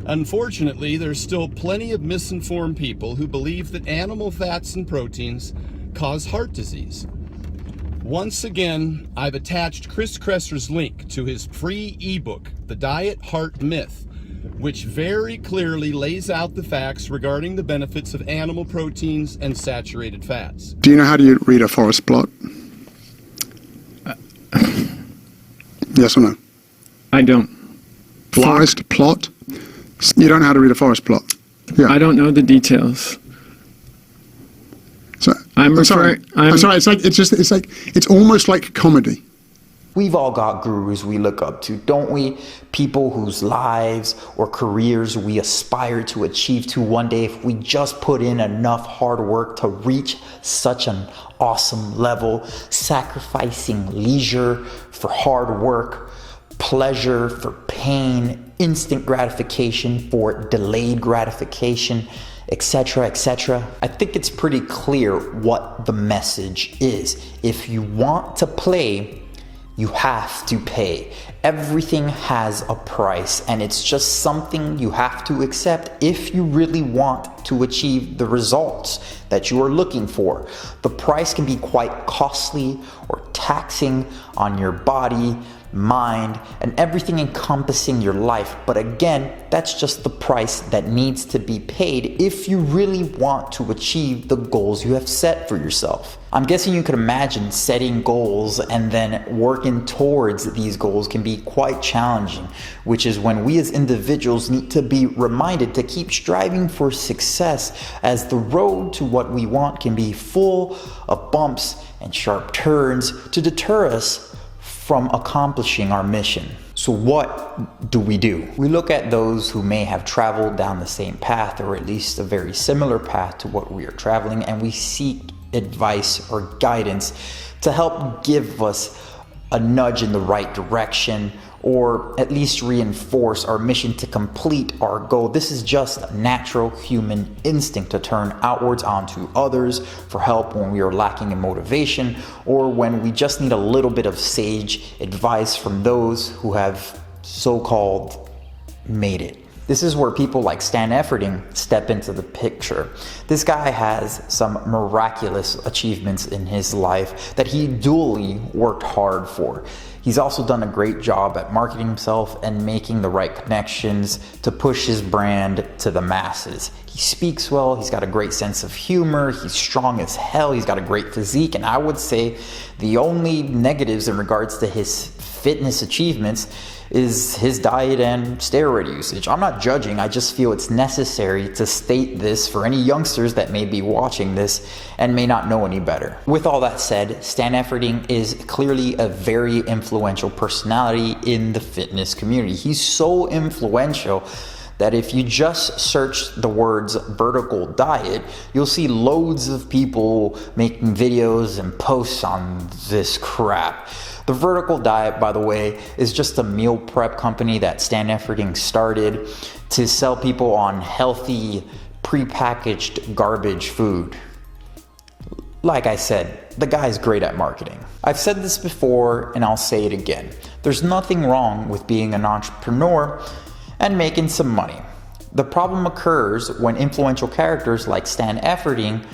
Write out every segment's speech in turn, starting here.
Unfortunately, there's still plenty of misinformed people who believe that animal fats and proteins cause heart disease. Once again, I've attached Chris Kresser's link to his free ebook, The Diet Heart Myth, which very clearly lays out the facts regarding the benefits of animal proteins and saturated fats. Do you know how to read a forest plot? Yes or no? I don't. Forest plot? You don't know how to read a forest plot? Yeah. I don't know the details. So, I'm sorry. It's almost like comedy. We've all got gurus we look up to, don't we? People whose lives or careers we aspire to achieve to one day if we just put in enough hard work to reach such an awesome level, sacrificing leisure for hard work, pleasure for pain, instant gratification for delayed gratification, etc., etc. I think it's pretty clear what the message is. If you want to play, you have to pay. Everything has a price, and it's just something you have to accept if you really want to achieve the results that you are looking for. The price can be quite costly or taxing on your body, mind, and everything encompassing your life. But again, that's just the price that needs to be paid if you really want to achieve the goals you have set for yourself. I'm guessing you could imagine setting goals and then working towards these goals can be quite challenging, which is when we as individuals need to be reminded to keep striving for success, as the road to what we want can be full of bumps and sharp turns to deter us from accomplishing our mission. So what do? We look at those who may have traveled down the same path, or at least a very similar path to what we are traveling, and we seek advice or guidance to help give us a nudge in the right direction, or at least reinforce our mission to complete our goal. This is just a natural human instinct to turn outwards onto others for help when we are lacking in motivation, or when we just need a little bit of sage advice from those who have so-called made it. This is where people like Stan Efferding step into the picture. This guy has some miraculous achievements in his life that he duly worked hard for. He's also done a great job at marketing himself and making the right connections to push his brand to the masses. He speaks well, he's got a great sense of humor, he's strong as hell, he's got a great physique, and I would say the only negatives in regards to his fitness achievements is his diet and steroid usage. I'm not judging, I just feel it's necessary to state this for any youngsters that may be watching this and may not know any better. With all that said, Stan Efferding is clearly a very influential personality in the fitness community. He's so influential that if you just search the words vertical diet, you'll see loads of people making videos and posts on this crap. The Vertical Diet, by the way, is just a meal prep company that Stan Efferding started to sell people on healthy, prepackaged garbage food. Like I said, the guy's great at marketing. I've said this before and I'll say it again. There's nothing wrong with being an entrepreneur and making some money. The problem occurs when influential characters like Stan Efferding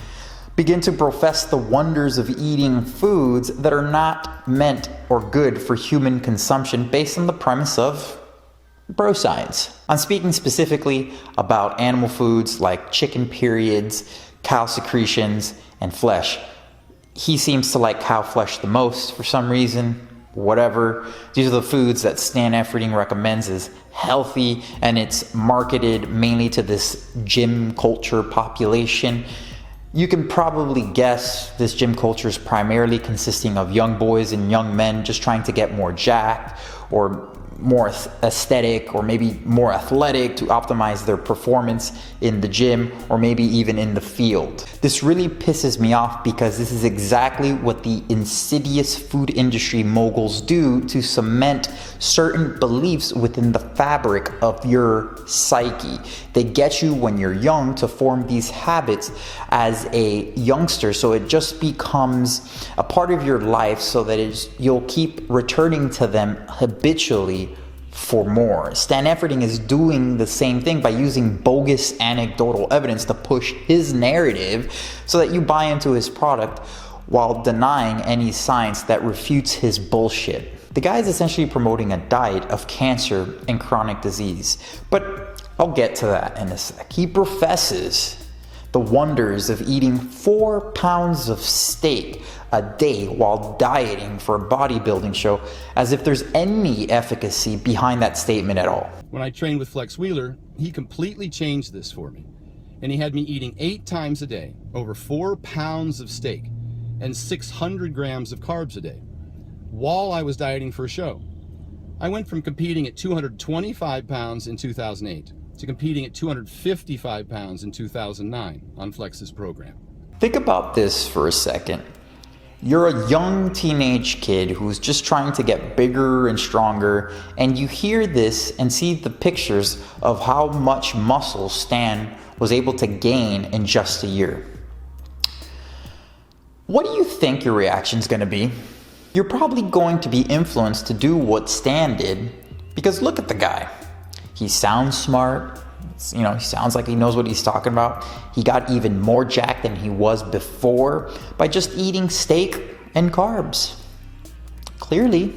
begin to profess the wonders of eating foods that are not meant or good for human consumption based on the premise of bro science. I'm speaking specifically about animal foods like chicken periods, cow secretions, and flesh. He seems to like cow flesh the most for some reason. Whatever. These are the foods that Stan Efferding recommends as healthy, and it's marketed mainly to this gym culture population. You can probably guess this gym culture is primarily consisting of young boys and young men just trying to get more jacked or more aesthetic or maybe more athletic to optimize their performance in the gym or maybe even in the field. This really pisses me off because this is exactly what the insidious food industry moguls do to cement certain beliefs within the fabric of your psyche. They get you when you're young to form these habits as a youngster, so it just becomes a part of your life so that you'll keep returning to them habitually for more. Stan Efferding is doing the same thing by using bogus anecdotal evidence to push his narrative so that you buy into his product while denying any science that refutes his bullshit. The guy is essentially promoting a diet of cancer and chronic disease, but I'll get to that in a sec. He professes the wonders of eating 4 pounds of steak a day while dieting for a bodybuilding show, as if there's any efficacy behind that statement at all. When I trained with Flex Wheeler, he completely changed this for me. And he had me eating 8 times a day, over 4 pounds of steak, and 600 grams of carbs a day, while I was dieting for a show. I went from competing at 225 pounds in 2008 to competing at 255 pounds in 2009 on Flex's program. Think about this for a second. You're a young teenage kid who's just trying to get bigger and stronger, and you hear this and see the pictures of how much muscle Stan was able to gain in just a year. What do you think your reaction's gonna be? You're probably going to be influenced to do what Stan did, because look at the guy. He sounds smart, he sounds like he knows what he's talking about. He got even more jacked than he was before by just eating steak and carbs. Clearly,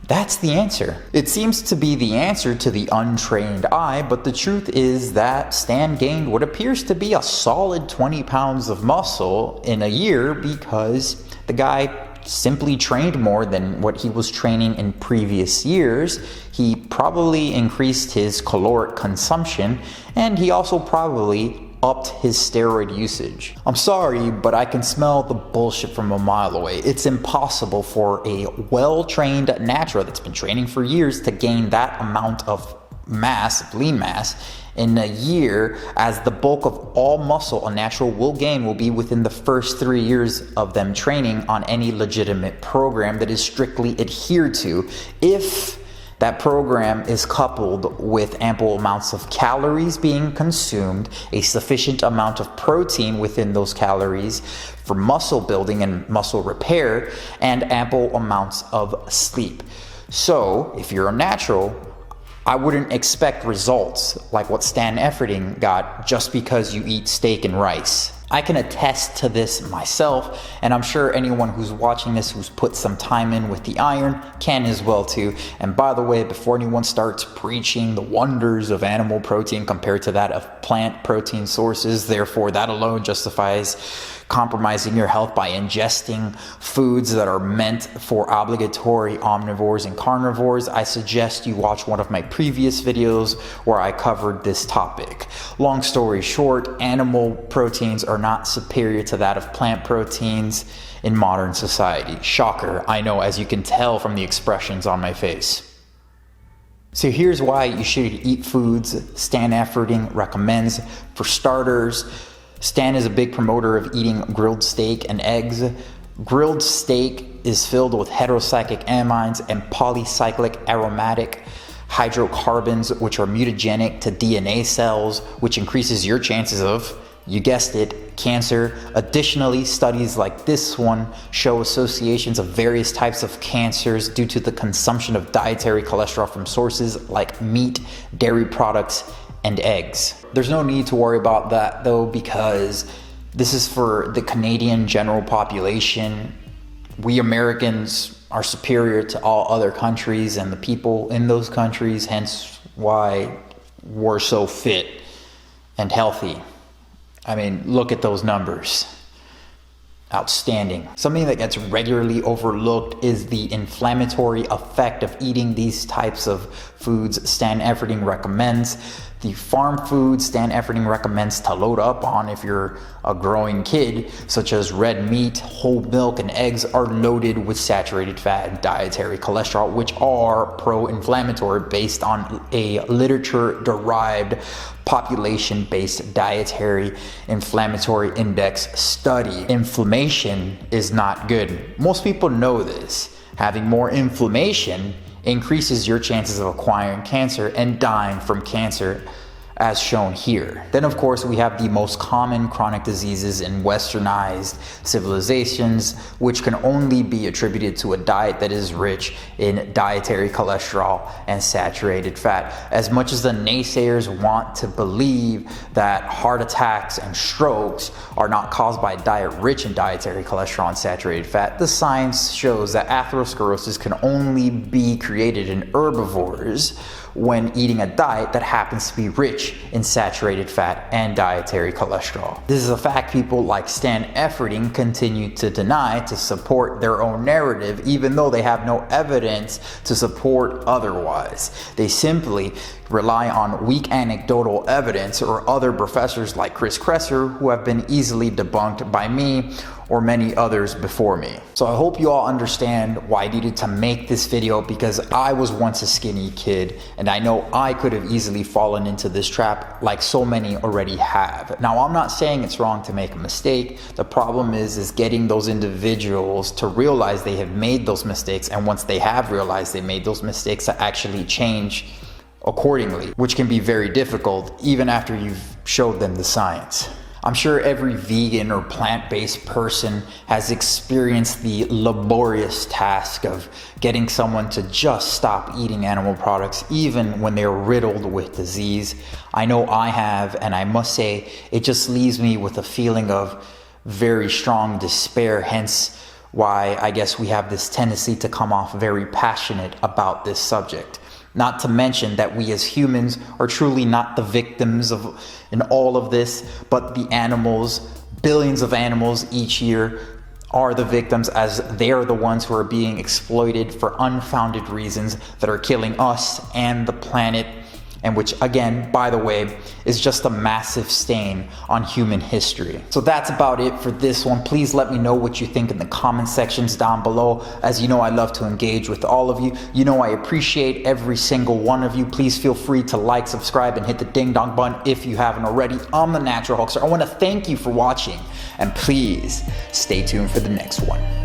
that's the answer. It seems to be the answer to the untrained eye, but the truth is that Stan gained what appears to be a solid 20 pounds of muscle in a year because the guy simply trained more than what he was training in previous years. He probably increased his caloric consumption, and he also probably upped his steroid usage. I'm sorry, but I can smell the bullshit from a mile away. It's impossible for a well-trained natural that's been training for years to gain that amount of mass, lean mass, in a year, as the bulk of all muscle a natural will gain will be within the first 3 years of them training on any legitimate program that is strictly adhered to, if that program is coupled with ample amounts of calories being consumed, a sufficient amount of protein within those calories for muscle building and muscle repair, and ample amounts of sleep. So, if you're a natural, I wouldn't expect results like what Stan Efferding got just because you eat steak and rice. I can attest to this myself, and I'm sure anyone who's watching this who's put some time in with the iron can as well too. And by the way, before anyone starts preaching the wonders of animal protein compared to that of plant protein sources, therefore that alone justifies compromising your health by ingesting foods that are meant for obligatory omnivores and carnivores, I suggest you watch one of my previous videos where I covered this topic. Long story short, animal proteins are not superior to that of plant proteins in modern society. Shocker, I know, as you can tell from the expressions on my face. So here's why you should eat foods Stan Efferding recommends. For starters, Stan is a big promoter of eating grilled steak and eggs. Grilled steak is filled with heterocyclic amines and polycyclic aromatic hydrocarbons, which are mutagenic to DNA cells, which increases your chances of, you guessed it, cancer. Additionally, studies like this one show associations of various types of cancers due to the consumption of dietary cholesterol from sources like meat, dairy products, and eggs. There's no need to worry about that though, because this is for the Canadian general population. We Americans are superior to all other countries and the people in those countries, hence why we're so fit and healthy. I mean, look at those numbers. Outstanding. Something that gets regularly overlooked is the inflammatory effect of eating these types of foods Stan Efferding recommends. The farm foods Stan Efferding recommends to load up on if you're a growing kid, such as red meat, whole milk, and eggs, are loaded with saturated fat and dietary cholesterol, which are pro-inflammatory based on a literature-derived population-based dietary inflammatory index study. Inflammation is not good. Most people know this. Having more inflammation increases your chances of acquiring cancer and dying from cancer as shown here. Then of course we have the most common chronic diseases in westernized civilizations, which can only be attributed to a diet that is rich in dietary cholesterol and saturated fat. As much as the naysayers want to believe that heart attacks and strokes are not caused by a diet rich in dietary cholesterol and saturated fat, the science shows that atherosclerosis can only be created in herbivores when eating a diet that happens to be rich in saturated fat and dietary cholesterol. This is a fact people like Stan Efferding continue to deny to support their own narrative, even though they have no evidence to support otherwise. They simply rely on weak anecdotal evidence or other professors like Chris Kresser, who have been easily debunked by me or many others before me. So I hope you all understand why I needed to make this video, because I was once a skinny kid and I know I could have easily fallen into this trap like so many already have. Now, I'm not saying it's wrong to make a mistake. The problem is getting those individuals to realize they have made those mistakes, and once they have realized they made those mistakes, to actually change accordingly, which can be very difficult even after you've showed them the science. I'm sure every vegan or plant-based person has experienced the laborious task of getting someone to just stop eating animal products even when they're riddled with disease. I know I have, and I must say it just leaves me with a feeling of very strong despair, hence why I guess we have this tendency to come off very passionate about this subject. Not to mention that we as humans are truly not the victims in all of this, but the animals, billions of animals each year are the victims, as they are the ones who are being exploited for unfounded reasons that are killing us and the planet, and which again, by the way, is just a massive stain on human history. So that's about it for this one. Please let me know what you think in the comment sections down below. As you know, I love to engage with all of you. You know I appreciate every single one of you. Please feel free to like, subscribe, and hit the ding dong button if you haven't already. I'm the Natural Hulkster. I want to thank you for watching, and please stay tuned for the next one.